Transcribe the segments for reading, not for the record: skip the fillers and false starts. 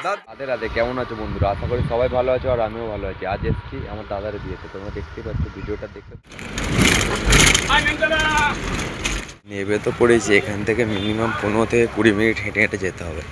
রাধে রাধে, কেমন আছো বন্ধুরা? আশা করি সবাই ভালো আছো আর আমিও ভালো আছি। আজ এসেছি আমার দাদার বিয়েতে, তোমরা দেখতেই পাচ্ছ, ভিডিওটা দেখতে নেবে তো পড়েছি। এখান থেকে মিনিমাম 15 থেকে 20 মিনিট হেঁটে হেঁটে যেতে হবে।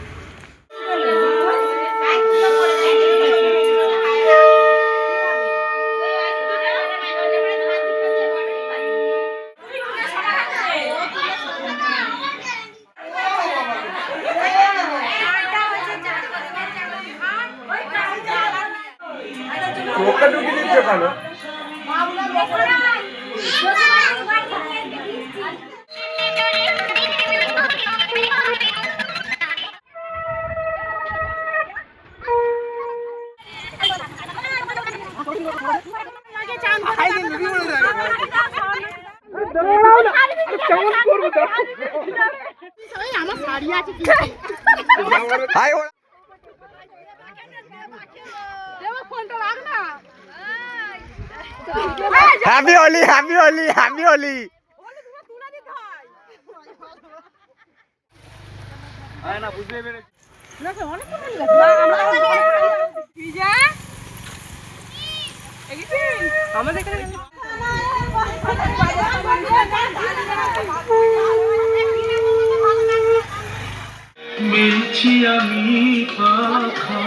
Happy Holi, happy Holi, happy Holi. মিলছি আমি পাখা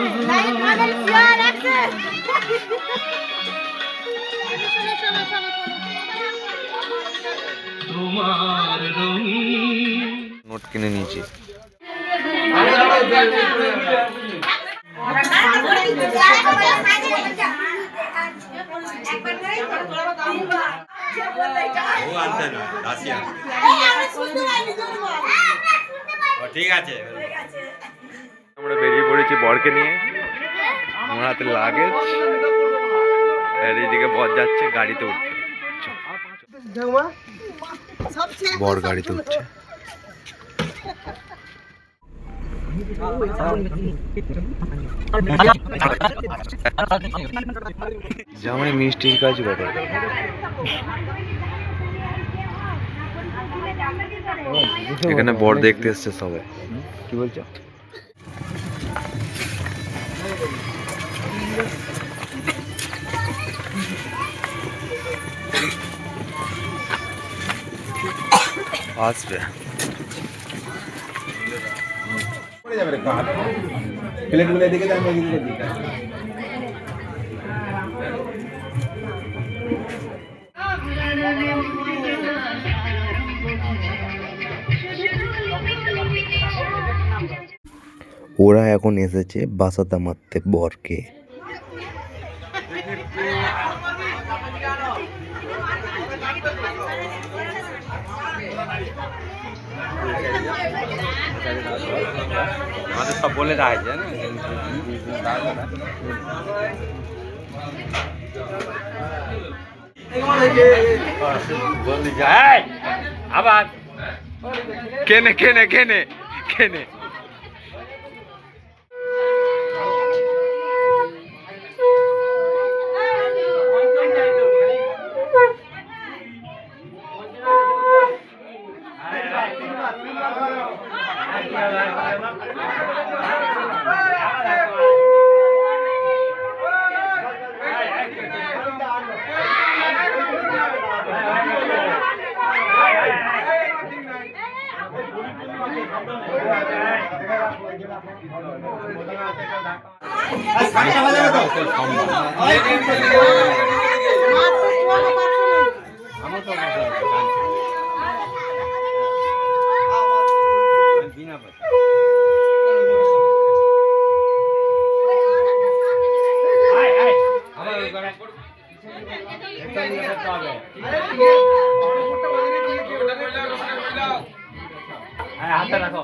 তোমার রঙিন নোট কিনে নিয়েছি। ঠিক আছে, আমরা বেরিয়ে পড়েছি বরকে নিয়ে। আমার হাতে লাগেজ, আর এইদিকে বর যাচ্ছে গাড়িতে উঠতে। বর গাড়িতে উঠছে। জামাই মিষ্টির কাজ করে। এখানে বর দেখতে এসছে সবাই। কি বলছো? আসবে প্লেটগুলো এদিকে যাবে, এদিকে দিকে। ওরা এখন এসেছে বাসাতে মারতে বরকে। আমাদের সব বলে দেওয়া হয়েছে আবার কেনে কেনে কেনে কেনে হাতে রাখো।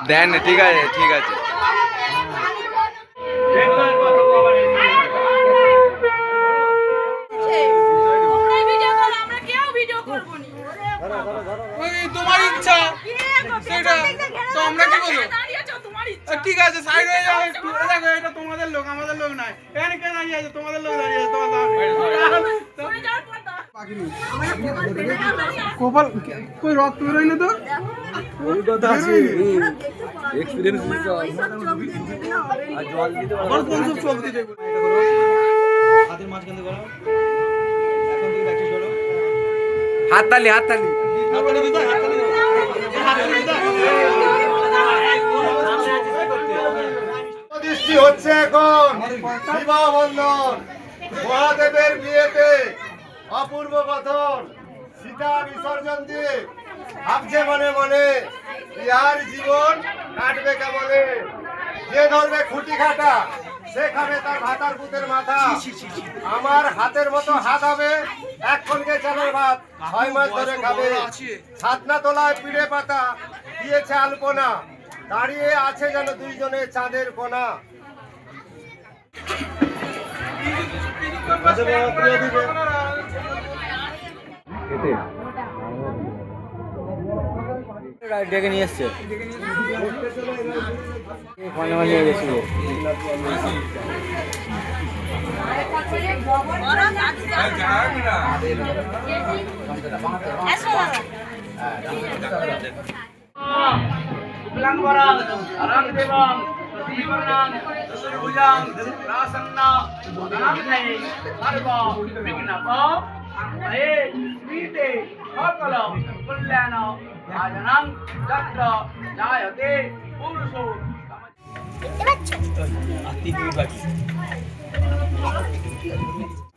দেন ঠিক আছে ঠিক আছে। তোমার ইচ্ছা সেটা তো আমরা কি বলবো? ঠিক আছে সাইড হয়ে যাও একটু। দেখো এটা তোমাদের লোক, আমাদের লোক নাই। এখানে কে দাঁড়িয়ে আছে? তোমাদের লোক দাঁড়িয়ে আছে। কপাল কই রক্ত বেরোয় না তো? ওই কথা আছে এক্সপেরিয়েন্স দিতে হবে। আর জল দিতে হবে। আর কোন সব চোখ দিতে হবে? হাতের মাঝখান দিয়ে করো। এখন থেকে ব্যাকটে চলো। হাততালি হাততালি হাততালি দিতে হাততালি দাও। হাততালি দাও। দৃষ্টি হচ্ছে এখন বিবাহ বন্ধন, মহাদেবের বিয়েতে অপূর্ব কথন, সীতা বিসর্জন দিয়ে ভাবছে মনে মনে ইহার জীবন কাটবে কেমনে। যে ধরবে খুঁটি খাটা সে খাবে তার ভাতার পুতের মাথা। আমার হাতের মতো হাত হবে এক্ষণকে চালের ভাত 6 মাস ধরে খাবে। ছাতনা তলায় পিড়ে পাতা দিয়েছে আলপনা, দাঁড়িয়ে আছে যেন দুইজনে চাঁদের কোনা। ডেকে নিয়ে এসছে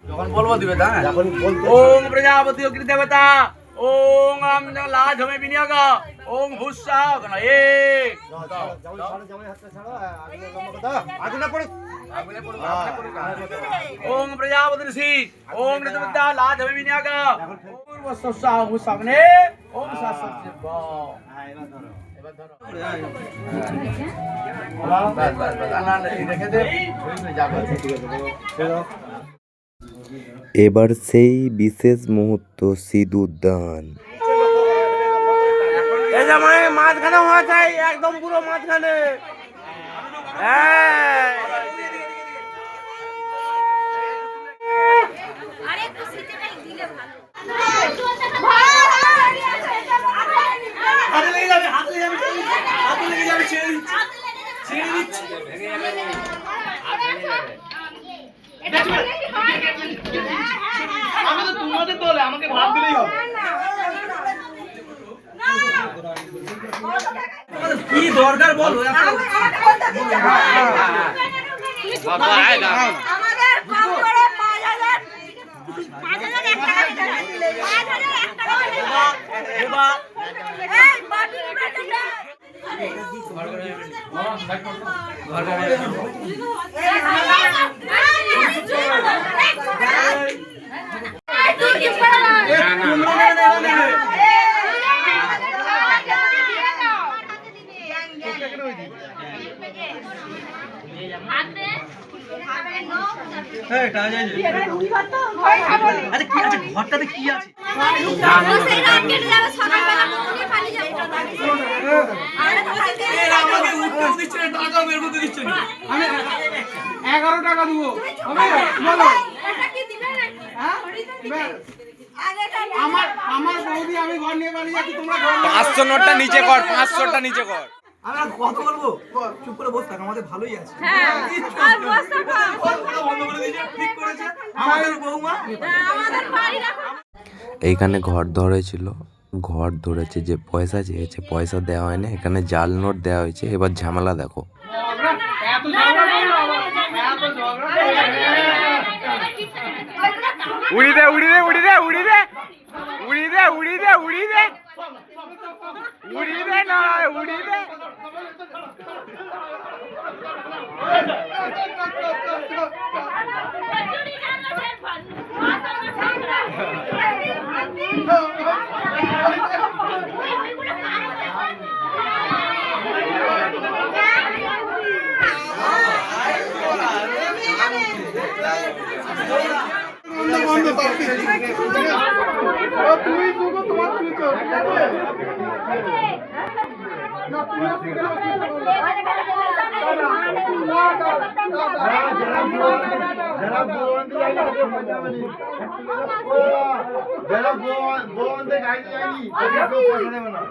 যখন বলবো দিবে তা ওম প্রজাপতি অগ্নি দেবতা ওম লাজ হবে বিনিয়োগ ওম ভূষা এ ओम प्रजापति ऋषि ओम ऋतुविद्या लाज হবে বিনিয়োগ পূর্ব সস্যা ভূষাগ্নে ওম শাশ্বত এবার ধরো এবার সেই বিশেষ মুহূর্ত সিঁদুর দান। এই যে মানে মাঝখানে হওয়া চাই, একদম পুরো মাঝখানে। হ্যাঁ আরে একটু সিটেটাই দিলে ভালো। হাতে লেগে যাবে, হাতে লেগে যাবে, হাতে লেগে যাবে, ছেড়ে দিচ্ছি, ছেড়ে দিচ্ছি। আমি তো তোমাদের দলে, আমাকে ভাব দিলেই হবে। কি দরকার বলো? আমাদের কম করে 5000 1 টাকা দিতে হয়। 5000 1 টাকা দিতে হয়। এই বাটি বেটা ঘরটাতে কি আছে? আমাকে উত্তর দিচ্ছে না, টাকা বের করতে দিচ্ছে না। আমি 11 টাকা দেবো। বলো আমার বৌদি, আমি ঘর নিয়ে বাড়ি যাচ্ছি, তোমরা 500 নোটটা নিচে কর, 500টা নিচে কর। আমরা কত বলবো? চুপ করে বস থাক, আমাদের ভালোই আছে। হ্যাঁ আর বসতে বন্ধ করে দিয়েছে, ঠিক করেছে আমাদের বৌমা। আমাদের বাড়ি রাখো। এইখানে ঘর ধরেছিল, ঘর ধরেছে, যে পয়সা চেয়েছে পয়সা দেওয়া হয় না, এখানে জাল নোট দেওয়া হয়েছে। এবার ঝামেলা দেখো। উড়ি দে উড়ি দে উড়ি দে উড়ি দে উড়ি দে উড়ি দে উড়ি দে উড়ি দে না উড়ি দে। যারা বোনতে গাইতে যায়নি তাদের কেউ পয়সা দেবে না।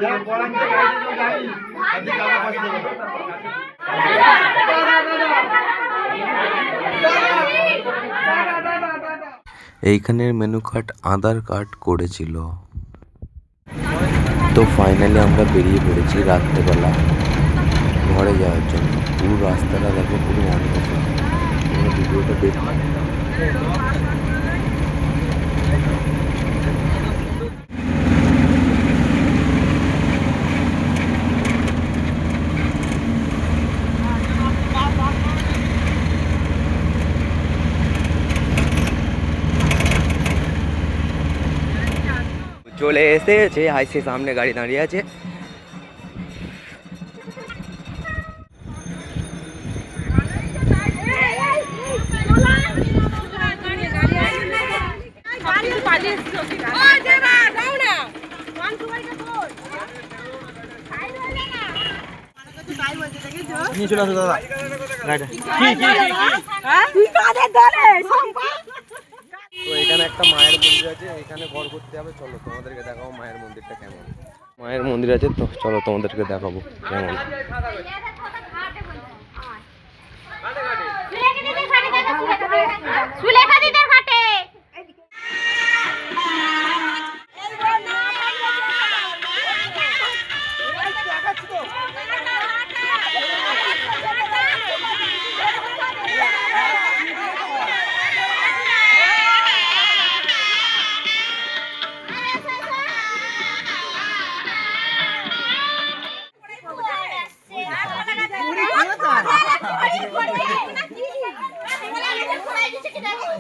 যারা বলান্তে গাইতে যায়নি তাদের কারো পয়সা দেবে না। এইখানের মেনু কার্ড আধার কার্ড করেছিল। তো ফাইনালি আমরা বেরিয়ে পড়েছি রাত্রেবেলা ঘরে যাওয়ার জন্য। পুরো রাস্তাটা দেখো, পুরো অন্ধকার। তোমরা ভিডিওটা দেখো। চলে এসেছে, আইসে সামনে গাড়ি দাঁড়িয়ে আছে। নিয়ে চলে আসো দাদা গাড়িটা। তো এখানে একটা মায়ের মন্দির আছে, এখানে ঘর করতে হবে। চলো তোমাদেরকে দেখাবো মায়ের মন্দিরটা কেমন। মায়ের মন্দির আছে তো, চলো তোমাদেরকে দেখাবো কেমন। সুলেখা দিদের ঘাটে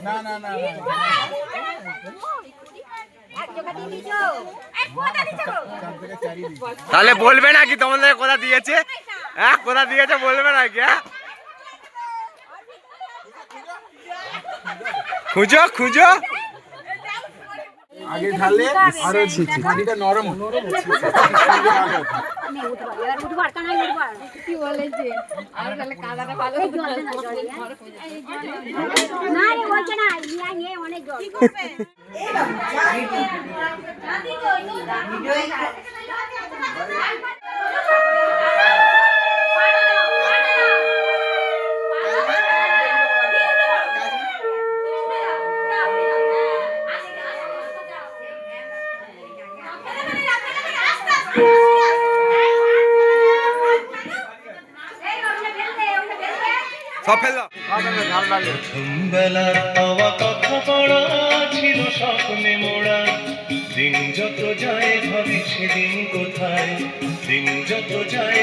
না না না তাহলে বলবে না কি তোমাদের কোথা দিয়েছে? হ্যাঁ, কোথা দিয়েছে বলবে না কি? হ্যাঁ, খুঁজো খুঁজো। আগে ঢালে আরো মাটিটা নরম কি বলেছে আর তাহলে কাদাটা ভালো না রে বলছে না নিয়ে অনেক জল কি করবে সব ফেললো। প্রথম বেলার পাওয়া কথা পড়া ছিল স্বপ্নে মোড়া। দিন যত যায় ভাবি সেদিন কোথায়, দিন যত যায়